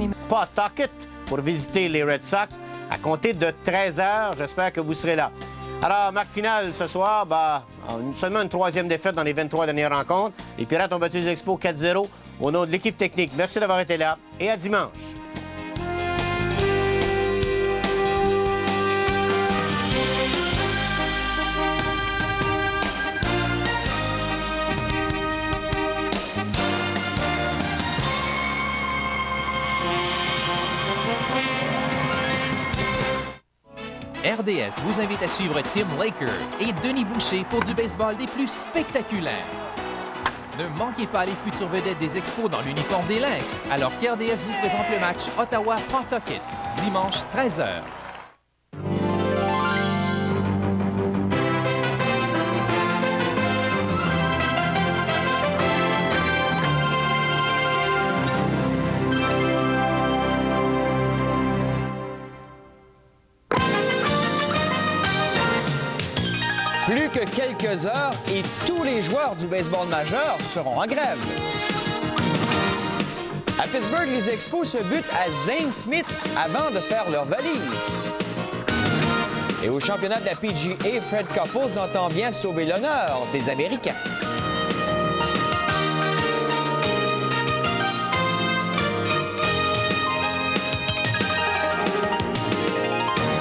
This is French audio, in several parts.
game. Pawtucket pour visiter les Red Sox à compter de 13h. J'espère que vous serez là. Alors, marque finale ce soir, seulement une troisième défaite dans les 23 dernières rencontres. Les Pirates ont battu les Expos 4-0 au nom de l'équipe technique. Merci d'avoir été là et à dimanche. RDS vous invite à suivre Tim Laker et Denis Boucher pour du baseball des plus spectaculaires. Ne manquez pas les futures vedettes des Expos dans l'uniforme des Lynx, alors qu'RDS vous présente le match Ottawa-Pawtucket, dimanche 13h. Plus que quelques heures et tous les joueurs du baseball majeur seront en grève. À Pittsburgh, les Expos se butent à Zane Smith avant de faire leur valise. Et au championnat de la PGA, Fred Couples entend bien sauver l'honneur des Américains.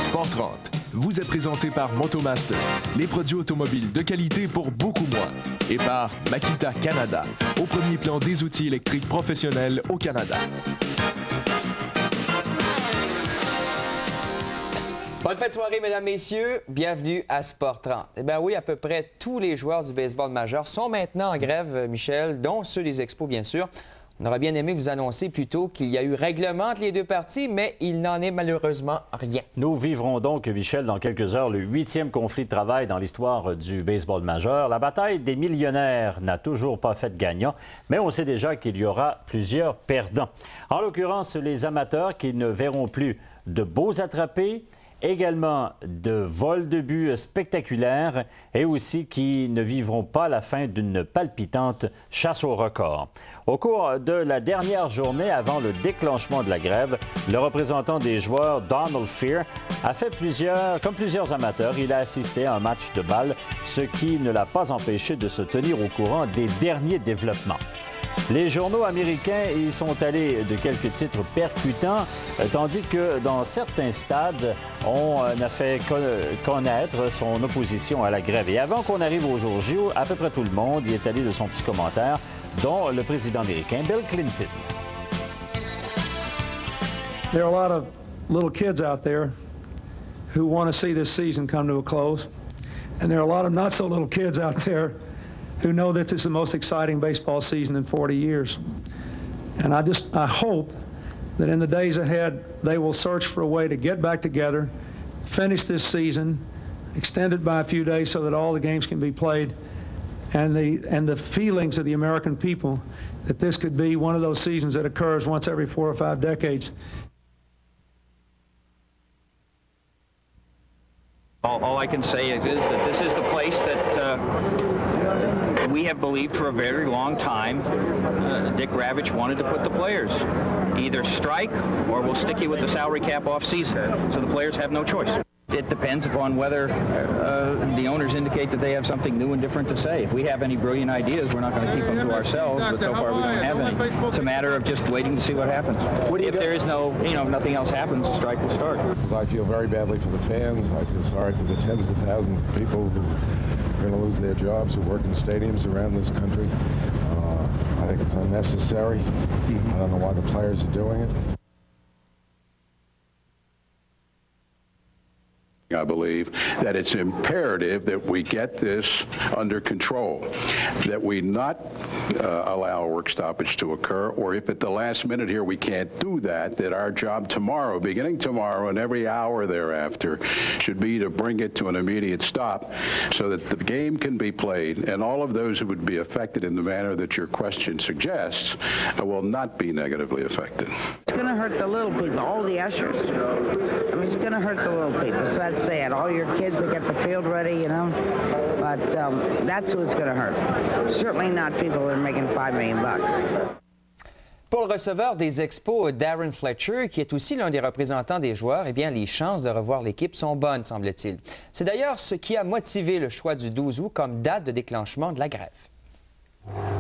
Sport 30 vous est présenté par Motomaster, les produits automobiles de qualité pour beaucoup moins, et par Makita Canada, au premier plan des outils électriques professionnels au Canada. Bonne fin de soirée, mesdames, messieurs. Bienvenue à Sport 30. Eh bien oui, à peu près tous les joueurs du baseball majeur sont maintenant en grève, Michel, dont ceux des Expos, bien sûr. On aurait bien aimé vous annoncer plus tôt qu'il y a eu règlement entre les deux parties, mais il n'en est malheureusement rien. Nous vivrons donc, Michel, dans quelques heures, le 8e conflit de travail dans l'histoire du baseball majeur. La bataille des millionnaires n'a toujours pas fait de gagnant, mais on sait déjà qu'il y aura plusieurs perdants. En l'occurrence, les amateurs qui ne verront plus de beaux attrapés, également de vols de buts spectaculaires et aussi qui ne vivront pas la fin d'une palpitante chasse au record. Au cours de la dernière journée avant le déclenchement de la grève, le représentant des joueurs, Donald Fear, a fait comme plusieurs amateurs, il a assisté à un match de balle, ce qui ne l'a pas empêché de se tenir au courant des derniers développements. Les journaux américains y sont allés de quelques titres percutants, tandis que dans certains stades, on a fait connaître son opposition à la grève. Et avant qu'on arrive au jour J, à peu près tout le monde y est allé de son petit commentaire, dont le président américain Bill Clinton. There are a lot of little kids out there who want to see this season come to a close, and there are a lot of not so little kids out there who know that this is the most exciting baseball season in 40 years. And I hope that in the days ahead, they will search for a way to get back together, finish this season, extend it by a few days so that all the games can be played, and the feelings of the American people that this could be one of those seasons that occurs once every 4 or 5 decades. All I can say is that this is the place that we have believed for a very long time. Dick Ravitch wanted to put the players. Either strike or we'll stick you with the salary cap off season. So the players have no choice. It depends upon whether the owners indicate that they have something new and different to say. If we have any brilliant ideas, we're not going to keep them to ourselves, but so far we don't have any. It's a matter of just waiting to see what happens. If there is nothing else happens, the strike will start. I feel very badly for the fans. I feel sorry for the tens of thousands of people who are going to lose their jobs, who work in stadiums around this country. I think it's unnecessary. I don't know why the players are doing it. I believe that it's imperative that we get this under control, that we not allow a work stoppage to occur, or if at the last minute here we can't do that, that our job tomorrow, beginning tomorrow and every hour thereafter, should be to bring it to an immediate stop so that the game can be played and all of those who would be affected in the manner that your question suggests will not be negatively affected. It's going to hurt the little people, all the ushers. I mean, it's going to hurt the little people. So that's sad. All your kids that get the field ready, you know. But that's who it's going to hurt. Certainly not people who are making $5 million. Pour le receveur des Expos, Darren Fletcher, qui est aussi l'un des représentants des joueurs, eh bien, les chances de revoir l'équipe sont bonnes, semble-t-il. C'est d'ailleurs ce qui a motivé le choix du 12 août comme date de déclenchement de la grève.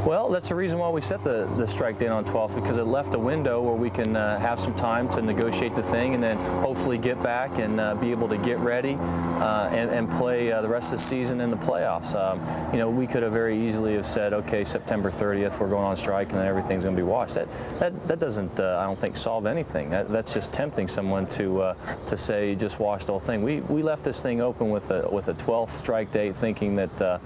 Well, that's the reason why we set the strike date on 12th, because it left a window where we can have some time to negotiate the thing and then hopefully get back and be able to get ready and play the rest of the season in the playoffs. You know, we could have very easily have said, okay, September 30th, we're going on strike and then everything's going to be washed. That doesn't, I don't think, solve anything. That's just tempting someone to say just wash the whole thing. We left this thing open with a 12th strike date, thinking that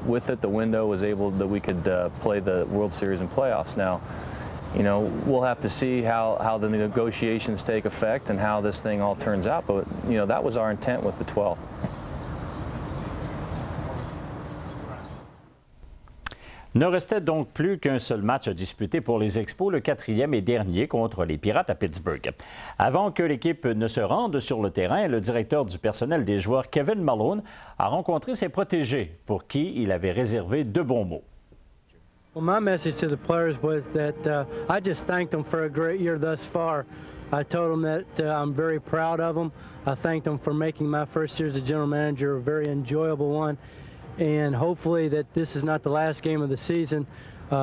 with it the window was able that we could play the World Series and playoffs. Now, you know, we'll have to see how the negotiations take effect and how this thing all turns out, but, you know, that was our intent with the 12th. Ne restait donc plus qu'un seul match à disputer pour les Expos, le 4e et dernier contre les Pirates à Pittsburgh. Avant que l'équipe ne se rende sur le terrain, le directeur du personnel des joueurs, Kevin Malone, a rencontré ses protégés pour qui il avait réservé de bons mots. Well, my message to the players was that I just thanked them for a great year thus far. I told them that I'm very proud of them. I thanked them for making my first year as a general manager a very enjoyable one. And hopefully that this is not the last game of the season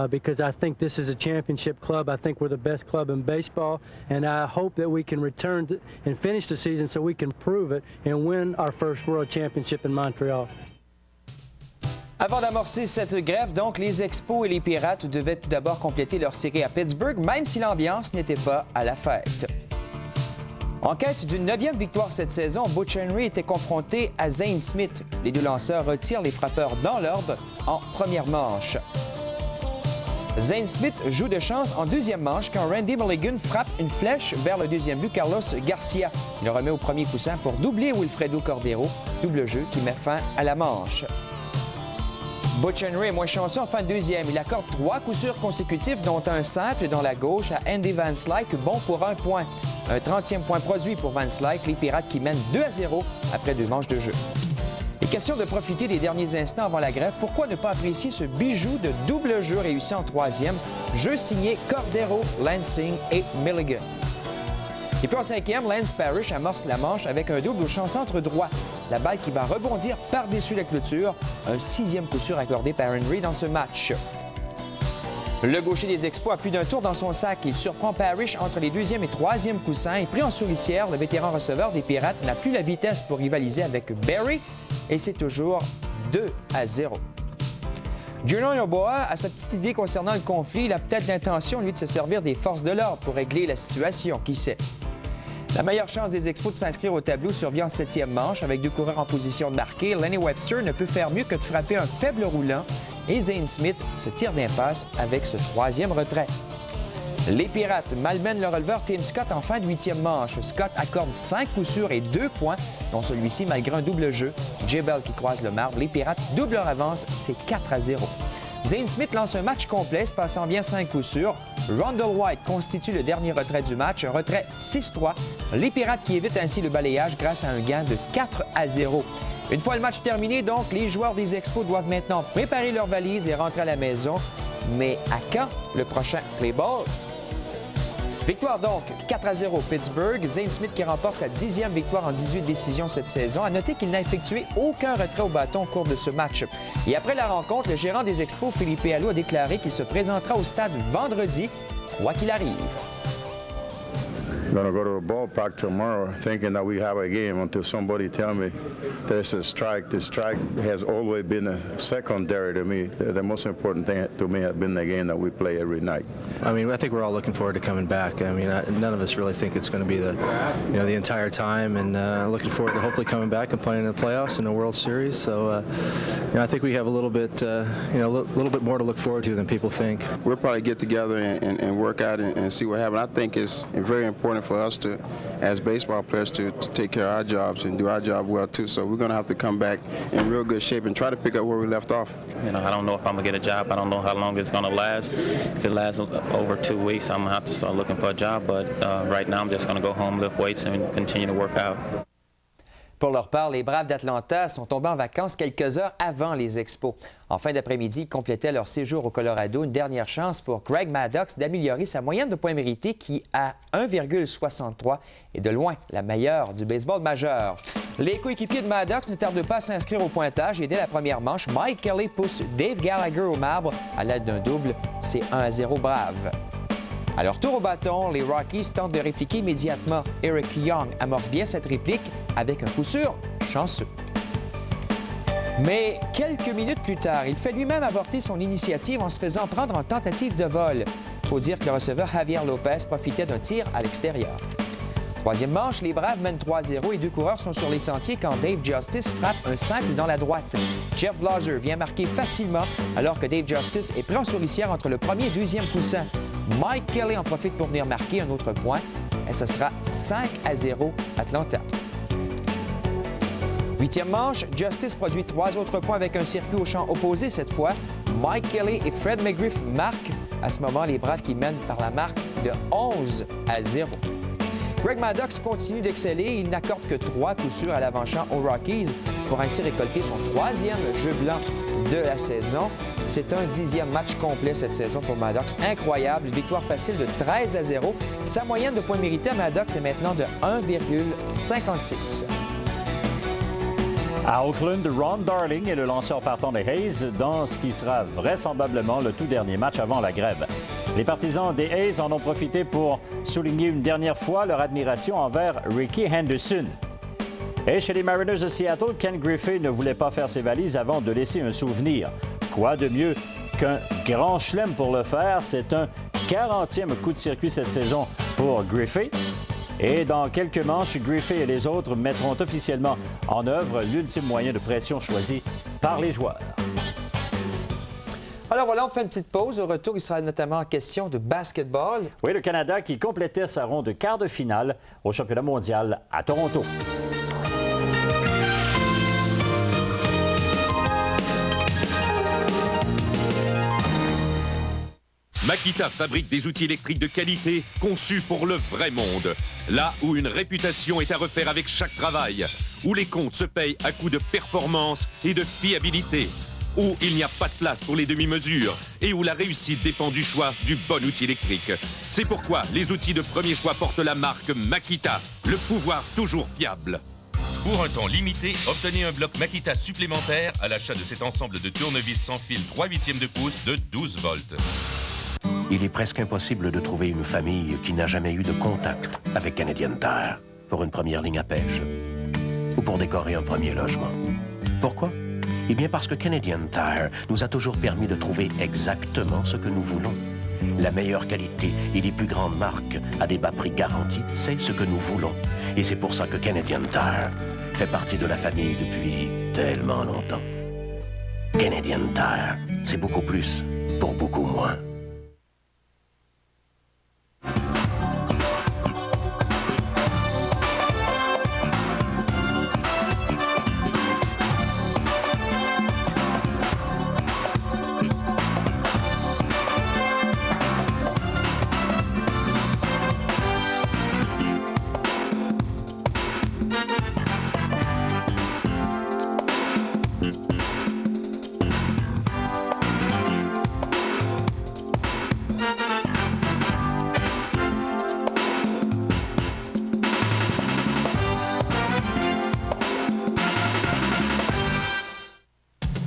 because I think this is a championship club. I think we're the best club in baseball, and I hope that we can return and finish the season so we can prove it and win our first World Championship in Montreal. Avant d'amorcer cette grève, donc, les Expos et les Pirates devaient tout d'abord compléter leur série à Pittsburgh, même si l'ambiance n'était pas à la fête. En quête d'une 9e victoire cette saison, Butch Henry était confronté à Zane Smith. Les deux lanceurs retirent les frappeurs dans l'ordre en première manche. Zane Smith joue de chance en deuxième manche quand Randy Mulligan frappe une flèche vers le deuxième but Carlos Garcia. Il le remet au premier coussin pour doubler Wilfredo Cordero, double jeu qui met fin à la manche. Butch Henry est moins chanceux en fin de deuxième. Il accorde 3 coups sûrs consécutifs, dont un simple dans la gauche à Andy Van Slyke, bon pour 1 point. Un 30e point produit pour Van Slyke, les Pirates qui mènent 2-0 après 2 manches de jeu. Et question de profiter des derniers instants avant la grève, pourquoi ne pas apprécier ce bijou de double jeu réussi en 3e, jeu signé Cordero, Lansing et Milligan. Et puis en 5e, Lance Parrish amorce la manche avec un double au champ centre droit. La balle qui va rebondir par-dessus la clôture. Un 6e coup sûr accordé par Henry dans ce match. Le gaucher des Expos a plus d'un tour dans son sac. Il surprend Parrish entre les 2e et 3e coussins. Et pris en souricière, le vétéran receveur des Pirates n'a plus la vitesse pour rivaliser avec Barry. Et c'est toujours 2-0. Julian Noboa a sa petite idée concernant le conflit. Il a peut-être l'intention, lui, de se servir des forces de l'ordre pour régler la situation. Qui sait? La meilleure chance des Expos de s'inscrire au tableau survient en 7e manche. Avec 2 coureurs en position de marquer, Lenny Webster ne peut faire mieux que de frapper un faible roulant et Zane Smith se tire d'impasse avec ce 3e retrait. Les Pirates malmènent le releveur Tim Scott en fin de 8e manche. Scott accorde 5 coups sûrs et 2 points, dont celui-ci malgré un double jeu. J-Bell qui croise le marbre. Les Pirates doublent leur avance, c'est 4-0. Zane Smith lance un match complet, se passant bien 5 coups sûrs. Rondell White constitue le dernier retrait du match, un retrait 6-3. Les Pirates qui évitent ainsi le balayage grâce à un gain de 4-0. Une fois le match terminé, donc, les joueurs des Expos doivent maintenant préparer leurs valises et rentrer à la maison. Mais à quand le prochain play ball? Victoire donc 4-0 Pittsburgh. Zane Smith qui remporte sa 10e victoire en 18 décisions cette saison. À noter qu'il n'a effectué aucun retrait au bâton au cours de ce match. Et après la rencontre, le gérant des Expos, Philippe Alou, a déclaré qu'il se présentera au stade vendredi, quoi qu'il arrive. I'm going to go to a ballpark tomorrow thinking that we have a game until somebody tell me there's a strike. The strike has always been a secondary to me. The most important thing to me has been the game that we play every night. I mean, I think we're all looking forward to coming back. I mean, none of us really think it's going to be the entire time, and looking forward to hopefully coming back and playing in the playoffs in the World Series. So, I think we have a little bit, a little bit more to look forward to than people think. We'll probably get together and work out and see what happens. I think it's very important for us to, as baseball players, to take care of our jobs and do our job well too. So we're going to have to come back in real good shape and try to pick up where we left off. You know, I don't know if I'm going to get a job. I don't know how long it's going to last. If it lasts over 2 weeks, I'm going to have to start looking for a job. But right now, I'm just going to go home, lift weights, and continue to work out. Pour leur part, les Braves d'Atlanta sont tombés en vacances quelques heures avant les Expos. En fin d'après-midi, ils complétaient leur séjour au Colorado. Une dernière chance pour Greg Maddux d'améliorer sa moyenne de points mérités qui, à 1,63, est de loin la meilleure du baseball majeur. Les coéquipiers de Maddux ne tardent pas à s'inscrire au pointage et dès la première manche, Mike Kelly pousse Dave Gallagher au marbre à l'aide d'un double. C'est 1-0 Braves. À leur tour au bâton, les Rockies tentent de répliquer immédiatement. Eric Young amorce bien cette réplique avec un coup sûr chanceux. Mais quelques minutes plus tard, il fait lui-même avorter son initiative en se faisant prendre en tentative de vol. Il faut dire que le receveur Javier Lopez profitait d'un tir à l'extérieur. Troisième manche, les Braves mènent 3-0 et 2 coureurs sont sur les sentiers quand Dave Justice frappe un simple dans la droite. Jeff Blazers vient marquer facilement alors que Dave Justice est pris en souricière entre le premier et deuxième coussin. Mike Kelly en profite pour venir marquer un autre point et ce sera 5-0 Atlanta. Huitième manche, Justice produit 3 autres points avec un circuit au champ opposé cette fois. Mike Kelly et Fred McGriff marquent. À ce moment, les Braves qui mènent par la marque de 11-0. Greg Maddux continue d'exceller. Il n'accorde que 3 coups sûrs à l'avant-champ aux Rockies pour ainsi récolter son 3e jeu blanc de la saison. C'est un 10e match complet cette saison pour Maddux. Incroyable, victoire facile de 13-0. Sa moyenne de points mérités à Maddux est maintenant de 1,56. À Oakland, Ron Darling est le lanceur partant des A's dans ce qui sera vraisemblablement le tout dernier match avant la grève. Les partisans des A's en ont profité pour souligner une dernière fois leur admiration envers Rickey Henderson. Et chez les Mariners de Seattle, Ken Griffey ne voulait pas faire ses valises avant de laisser un souvenir. Quoi de mieux qu'un grand chelem pour le faire? C'est un 40e coup de circuit cette saison pour Griffey. Et dans quelques manches, Griffey et les autres mettront officiellement en œuvre l'ultime moyen de pression choisi par les joueurs. Alors voilà, on fait une petite pause. Au retour, il sera notamment question de basketball. Oui, le Canada qui complétait sa ronde de quart de finale au championnat mondial à Toronto. Makita fabrique des outils électriques de qualité conçus pour le vrai monde. Là où une réputation est à refaire avec chaque travail, où les comptes se payent à coups de performance et de fiabilité, où il n'y a pas de place pour les demi-mesures et où la réussite dépend du choix du bon outil électrique. C'est pourquoi les outils de premier choix portent la marque Makita, le pouvoir toujours fiable. Pour un temps limité, obtenez un bloc Makita supplémentaire à l'achat de cet ensemble de tournevis sans fil 3/8 de pouce de 12 volts. Il est presque impossible de trouver une famille qui n'a jamais eu de contact avec Canadian Tire pour une première ligne à pêche ou pour décorer un premier logement. Pourquoi? Eh bien parce que Canadian Tire nous a toujours permis de trouver exactement ce que nous voulons. La meilleure qualité et les plus grandes marques à des bas prix garantis, c'est ce que nous voulons. Et c'est pour ça que Canadian Tire fait partie de la famille depuis tellement longtemps. Canadian Tire, c'est beaucoup plus pour beaucoup moins.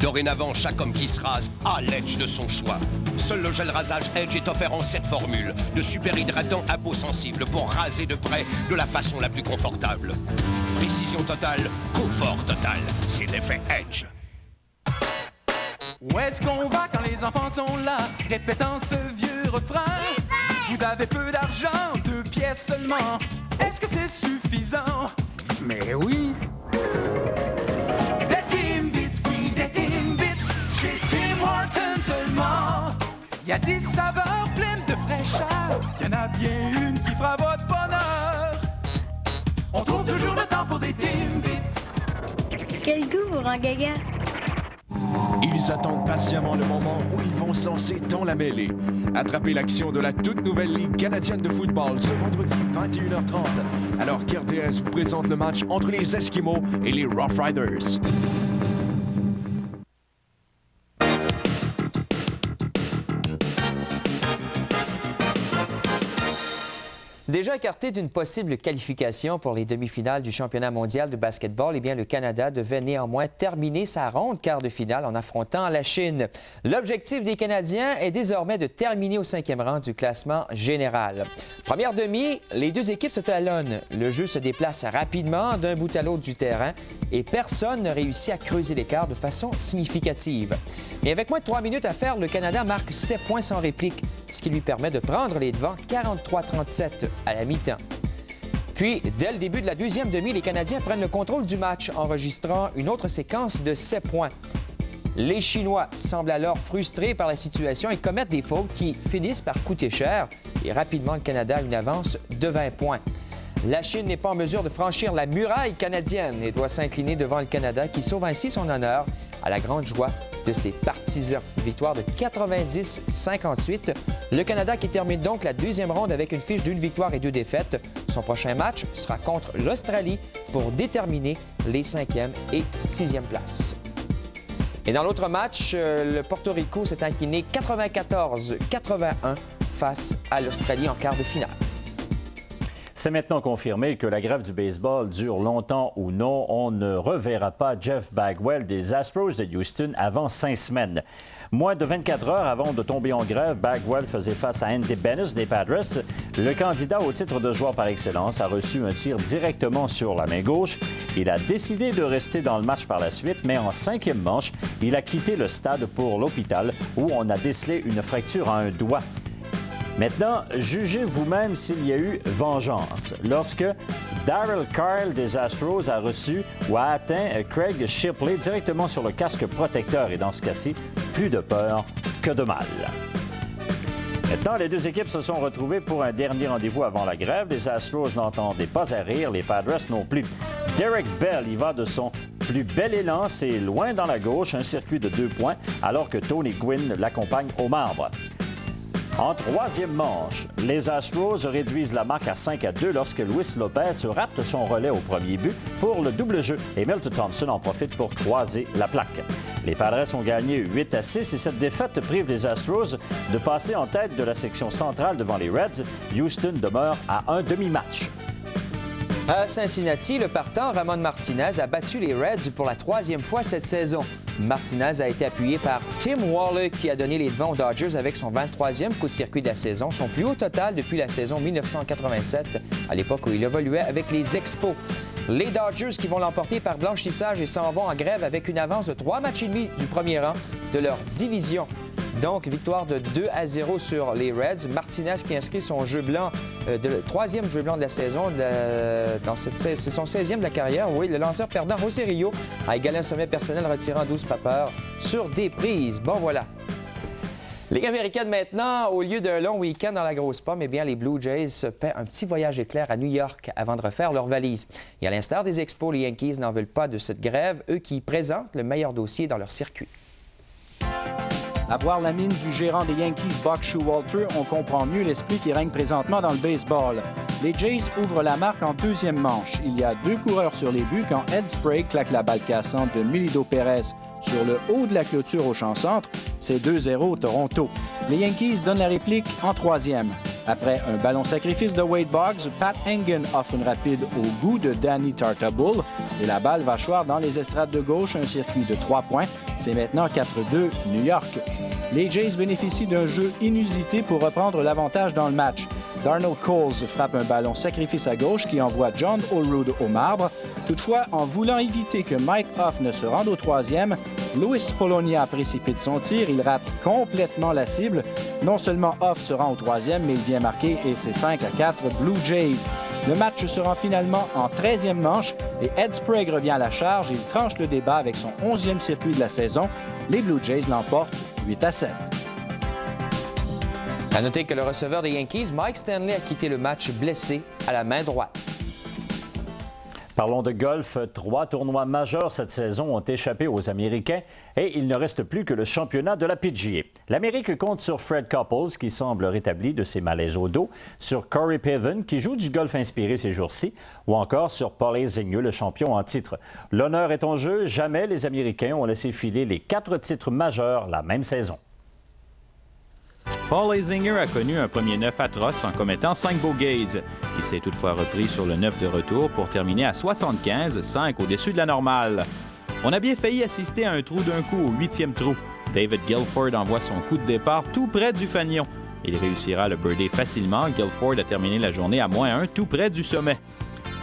Dorénavant, chaque homme qui se rase a l'Edge de son choix. Seul le gel rasage Edge est offert en 7 formules de super hydratant à peau sensible pour raser de près de la façon la plus confortable. Précision totale, confort total, c'est l'effet Edge. Où est-ce qu'on va quand les enfants sont là, répétant ce vieux refrain? Vous avez peu d'argent, 2 pièces seulement. Est-ce que c'est suffisant? Mais oui! Il y a des saveurs pleines de fraîcheur. Il y en a bien une qui fera votre bonheur. On trouve toujours le temps pour des Timbits. Quel goût vous rend gaga? Ils attendent patiemment le moment où ils vont se lancer dans la mêlée. Attrapez l'action de la toute nouvelle Ligue canadienne de football ce vendredi 21h30, alors qu'RDS vous présente le match entre les Esquimaux et les Rough Riders. Déjà écarté d'une possible qualification pour les demi-finales du championnat mondial de basketball, eh bien, le Canada devait néanmoins terminer sa ronde quart de finale en affrontant la Chine. L'objectif des Canadiens est désormais de terminer au 5e rang du classement général. Première demi, les deux équipes se talonnent. Le jeu se déplace rapidement d'un bout à l'autre du terrain et personne ne réussit à creuser l'écart de façon significative. Et avec moins de 3 minutes à faire, le Canada marque 7 points sans réplique, ce qui lui permet de prendre les devants 43-37 à la mi-temps. Puis, dès le début de la deuxième demi, les Canadiens prennent le contrôle du match, enregistrant une autre séquence de 7 points. Les Chinois semblent alors frustrés par la situation et commettent des fautes qui finissent par coûter cher. Et rapidement, le Canada a une avance de 20 points. La Chine n'est pas en mesure de franchir la muraille canadienne et doit s'incliner devant le Canada qui sauve ainsi son honneur à la grande joie de ses partisans. Victoire de 90-58. Le Canada qui termine donc la deuxième ronde avec une fiche d'1 victoire et 2 défaites. Son prochain match sera contre l'Australie pour déterminer les 5e et 6e places. Et dans l'autre match, le Porto Rico s'est incliné 94-81 face à l'Australie en quart de finale. C'est maintenant confirmé que la grève du baseball dure longtemps ou non. On ne reverra pas Jeff Bagwell des Astros de Houston avant 5 semaines. Moins de 24 heures avant de tomber en grève, Bagwell faisait face à Andy Benes des Padres. Le candidat au titre de joueur par excellence a reçu un tir directement sur la main gauche. Il a décidé de rester dans le match par la suite, mais en 5e manche, il a quitté le stade pour l'hôpital où on a décelé une fracture à un doigt. Maintenant, jugez vous-même s'il y a eu vengeance. Lorsque Darryl Carl des Astros a reçu ou a atteint Craig Shipley directement sur le casque protecteur, et dans ce cas-ci, plus de peur que de mal. Maintenant, les deux équipes se sont retrouvées pour un dernier rendez-vous avant la grève. Les Astros n'entendaient pas à rire, les Padres non plus. Derek Bell y va de son plus bel élan, c'est loin dans la gauche, un circuit de 2 points, alors que Tony Gwynn l'accompagne au marbre. En 3e manche, les Astros réduisent la marque à 5-2 lorsque Luis Lopez rate son relais au premier but pour le double jeu et Milton Thompson en profite pour croiser la plaque. Les Padres ont gagné 8-6 et cette défaite prive les Astros de passer en tête de la section centrale devant les Reds. Houston demeure à un demi-match. À Cincinnati, le partant Ramon Martinez a battu les Reds pour la 3e fois cette saison. Martinez a été appuyé par Tim Waller qui a donné les devants aux Dodgers avec son 23e coup de circuit de la saison, son plus haut total depuis la saison 1987, à l'époque où il évoluait avec les Expos. Les Dodgers qui vont l'emporter par blanchissage et s'en vont en grève avec une avance de 3 matchs et demi du premier rang de leur division. Donc, victoire de 2-0 sur les Reds. Martinez qui inscrit son jeu blanc, le 3e jeu blanc de la saison. C'est son 16e de la carrière. Oui, le lanceur perdant José Rio a égalé un sommet personnel retirant 12 frappeurs sur des prises. Bon, voilà. Ligue américaine maintenant, au lieu d'un long week-end dans la grosse pomme, eh bien, les Blue Jays se paient un petit voyage éclair à New York avant de refaire leur valise. Et à l'instar des Expos, les Yankees n'en veulent pas de cette grève, eux qui présentent le meilleur dossier dans leur circuit. À voir la mine du gérant des Yankees, Buck Showalter, on comprend mieux l'esprit qui règne présentement dans le baseball. Les Jays ouvrent la marque en 2e manche. Il y a 2 coureurs sur les buts quand Ed Sprague claque la balle cassante de Milido Pérez sur le haut de la clôture au champ-centre. C'est 2-0 Toronto. Les Yankees donnent la réplique en 3e. Après un ballon sacrifice de Wade Boggs, Pat Engen offre une rapide au goût de Danny Tartabull et la balle va choir dans les estrades de gauche, un circuit de 3 points. C'est maintenant 4-2 New York. Les Jays bénéficient d'un jeu inusité pour reprendre l'avantage dans le match. Darnell Coles frappe un ballon sacrifice à gauche qui envoie John Olerud au marbre. Toutefois, en voulant éviter que Mike Hoff ne se rende au 3e, Luis Polonia précipite son tir. Il rate complètement la cible. Non seulement Hoff se rend au 3e, mais il vient marquer et c'est 5-4 Blue Jays. Le match se rend finalement en 13e manche et Ed Sprague revient à la charge et il tranche le débat avec son 11e circuit de la saison. Les Blue Jays l'emportent 8-7. À noter que le receveur des Yankees, Mike Stanley, a quitté le match blessé à la main droite. Parlons de golf. 3 tournois majeurs cette saison ont échappé aux Américains et il ne reste plus que le championnat de la PGA. L'Amérique compte sur Fred Couples, qui semble rétabli de ses malaises au dos, sur Corey Pavin, qui joue du golf inspiré ces jours-ci, ou encore sur Paul Azinger, le champion en titre. L'honneur est en jeu. Jamais les Américains ont laissé filer les 4 titres majeurs la même saison. Paul Azinger a connu un premier 9 atroce en commettant 5 bogeys. Il s'est toutefois repris sur le 9 de retour pour terminer à 75, 5 au-dessus de la normale. On a bien failli assister à un trou d'un coup au 8e trou. David Guilford envoie son coup de départ tout près du fanion. Il réussira le birdie facilement. Guilford a terminé la journée à -1 tout près du sommet.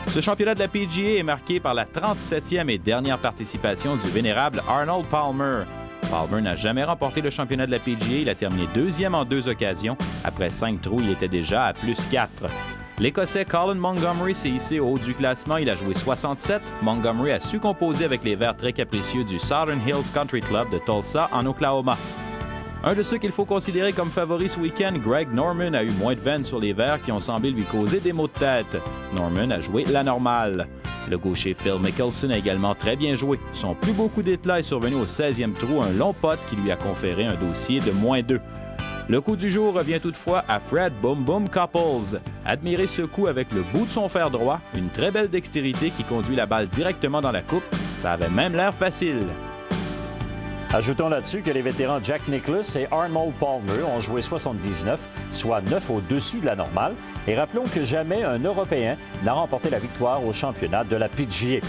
Ce championnat de la PGA est marqué par la 37e et dernière participation du vénérable Arnold Palmer. Palmer n'a jamais remporté le championnat de la PGA. Il a terminé 2e en 2 occasions. Après 5 trous, il était déjà à +4. L'Écossais Colin Montgomery s'est hissé au haut du classement. Il a joué 67. Montgomery a su composer avec les verts très capricieux du Southern Hills Country Club de Tulsa, en Oklahoma. Un de ceux qu'il faut considérer comme favori ce week-end, Greg Norman, a eu moins de veines sur les verts qui ont semblé lui causer des maux de tête. Norman a joué la normale. Le gaucher Phil Mickelson a également très bien joué. Son plus beau coup d'éclat est survenu au 16e trou, un long putt qui lui a conféré un dossier de -2. Le coup du jour revient toutefois à Fred Boom Boom Couples. Admirez ce coup avec le bout de son fer droit, une très belle dextérité qui conduit la balle directement dans la coupe. Ça avait même l'air facile. Ajoutons là-dessus que les vétérans Jack Nicklaus et Arnold Palmer ont joué 79, soit 9 au-dessus de la normale. Et rappelons que jamais un Européen n'a remporté la victoire au championnat de la PGA.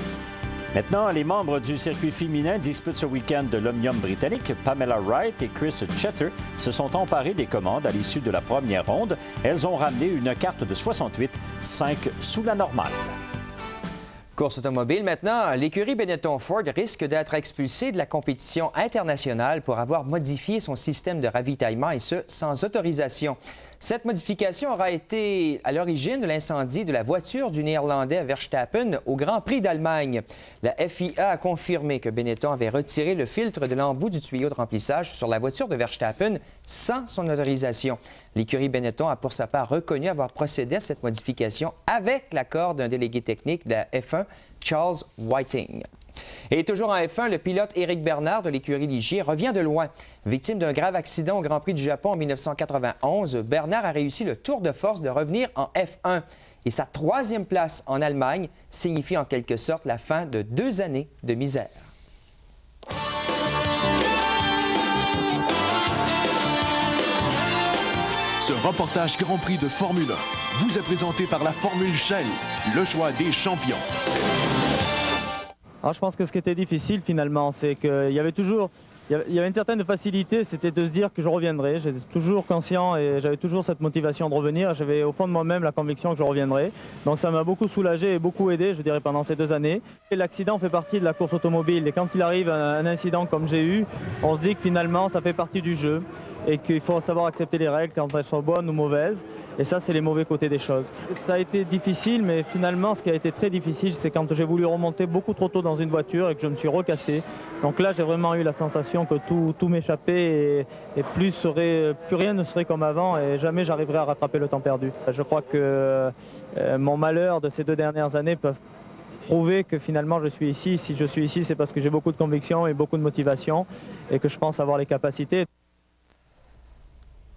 Maintenant, les membres du circuit féminin disputent ce week-end de l'Omnium britannique. Pamela Wright et Chris Chetter se sont emparés des commandes à l'issue de la première ronde. Elles ont ramené une carte de 68, 5 sous la normale. Course automobile maintenant, l'écurie Benetton Ford risque d'être expulsée de la compétition internationale pour avoir modifié son système de ravitaillement et ce, sans autorisation. Cette modification aura été à l'origine de l'incendie de la voiture du Néerlandais Verstappen au Grand Prix d'Allemagne. La FIA a confirmé que Benetton avait retiré le filtre de l'embout du tuyau de remplissage sur la voiture de Verstappen sans son autorisation. L'écurie Benetton a pour sa part reconnu avoir procédé à cette modification avec l'accord d'un délégué technique de la F1, Charles Whiting. Et toujours en F1, le pilote Éric Bernard de l'écurie Ligier revient de loin. Victime d'un grave accident au Grand Prix du Japon en 1991, Bernard a réussi le tour de force de revenir en F1. Et sa 3e place en Allemagne signifie en quelque sorte la fin de 2 années de misère. Ce reportage Grand Prix de Formule 1 vous est présenté par la Formule Shell, le choix des champions. Alors, je pense que ce qui était difficile finalement, c'est qu'il y avait toujours une certaine facilité, c'était de se dire que je reviendrai. J'étais toujours conscient et j'avais toujours cette motivation de revenir. J'avais au fond de moi-même la conviction que je reviendrai. Donc ça m'a beaucoup soulagé et beaucoup aidé, je dirais, pendant ces 2 années. L'accident fait partie de la course automobile et quand il arrive un incident comme j'ai eu, on se dit que finalement ça fait partie du jeu et qu'il faut savoir accepter les règles quand elles sont bonnes ou mauvaises. Et ça, c'est les mauvais côtés des choses. Ça a été difficile, mais finalement, ce qui a été très difficile, c'est quand j'ai voulu remonter beaucoup trop tôt dans une voiture et que je me suis recassé. Donc là, j'ai vraiment eu la sensation que tout m'échappait et plus rien ne serait comme avant et jamais j'arriverai à rattraper le temps perdu. Je crois que mon malheur de ces 2 dernières années peut prouver que finalement je suis ici. Si je suis ici, c'est parce que j'ai beaucoup de conviction et beaucoup de motivation et que je pense avoir les capacités.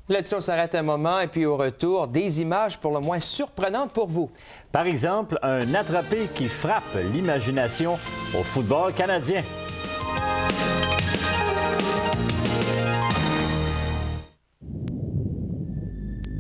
Là-dessus, on s'arrête un moment et puis au retour, des images pour le moins surprenantes pour vous. Par exemple, un attrapé qui frappe l'imagination au football canadien.